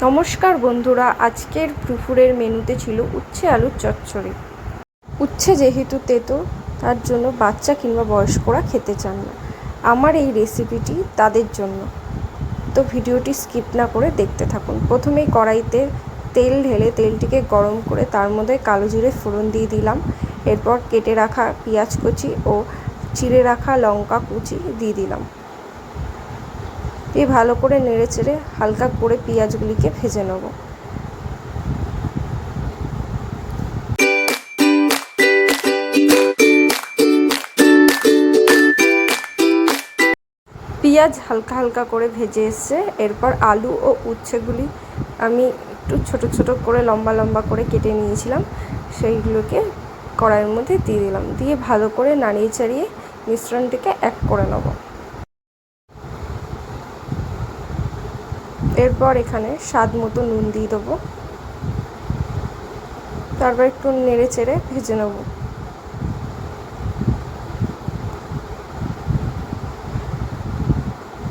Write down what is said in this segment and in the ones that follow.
নমস্কার বন্ধুরা, আজকের দুপুরের মেনুতে ছিল উচ্ছে আলুর চচ্চড়ি। উচ্ছে যেহেতু তেতো, তার জন্য বাচ্চা কিংবা বয়স্করা খেতে চান না। আমার এই রেসিপিটি তাদের জন্য, তো ভিডিওটি স্কিপ না করে দেখতে থাকুন। প্রথমেই কড়াইতে তেল ঢেলে তেলটিকে গরম করে তার মধ্যে কালো জিরে ফোড়ন দিয়ে দিলাম। এরপর কেটে রাখা পেঁয়াজ কুচি ও চিড়ে রাখা লঙ্কা কুচি দিয়ে দিলাম। দিয়ে ভালো করে নেড়ে চেড়ে হালকা করে পেঁয়াজগুলিকে ভেজে নেব। পেঁয়াজ হালকা হালকা করে ভেজে এসছে। এরপর আলু ও উচ্ছেগুলি আমি একটু ছোট ছোট করে লম্বা লম্বা করে কেটে নিয়েছিলাম, সেইগুলোকে কড়াইয়ের মধ্যে দিয়ে দিলাম। দিয়ে ভালো করে নাড়িয়ে চাড়িয়ে মিশ্রণটিকে এক করে নেব। এরপর এখানে স্বাদ মতো নুন দিয়ে দেবো। তারপর একটু নেড়ে চেড়ে ভেজে নেব।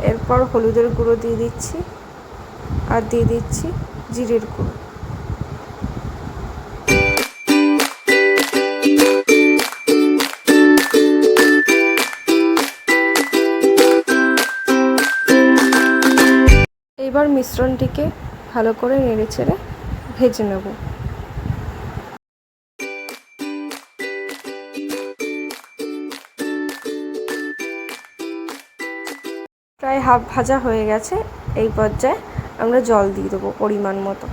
এরপর হলুদের গুঁড়ো দিয়ে দিচ্ছি আর দিয়ে দিচ্ছি জিরের গুঁড়ো। এবার মিশ্রণটিকে ভালো করে নেড়ে চেড়ে ভেজে নেব। প্রায় হাফ ভাজা হয়ে গেছে। এই পর্যায়ে আমরা জল দিয়ে দেবো পরিমাণ মতো।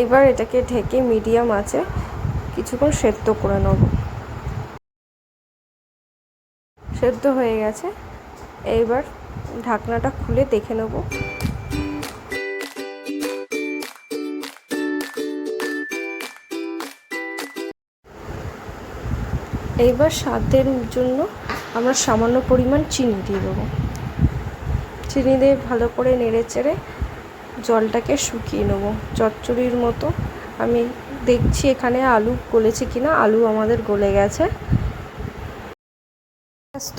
এইবার এটাকে ঢেকে মিডিয়াম আঁচে কিছুক্ষণ সেদ্ধ করে নেব। সেদ্ধ হয়ে গেছে। এইবার ঢাকনাটা খুলে দেখে নেব। এইবার স্বাদের জন্য আমরা সামান্য পরিমাণ চিনি দিয়ে দেবো। চিনি দিয়ে ভালো করে নেড়ে চেড়ে জলটাকে শুকিয়ে নেব চচ্চড়ির মতো। আমি দেখছি এখানে আলু গলেছে কিনা। আলু আমাদের গলে গেছে।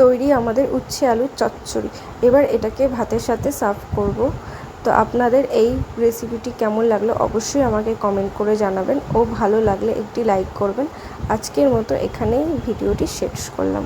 তৈরি আমাদের উচ্ছে আলুর চচ্চড়ি। এবার এটাকে ভাতের সাথে সার্ভ করব। তো আপনাদের এই রেসিপিটি কেমন লাগলো অবশ্যই আমাকে কমেন্ট করে জানাবেন ও ভালো লাগলে একটি লাইক করবেন। আজকের মতো এখানেই ভিডিওটি শেষ করলাম।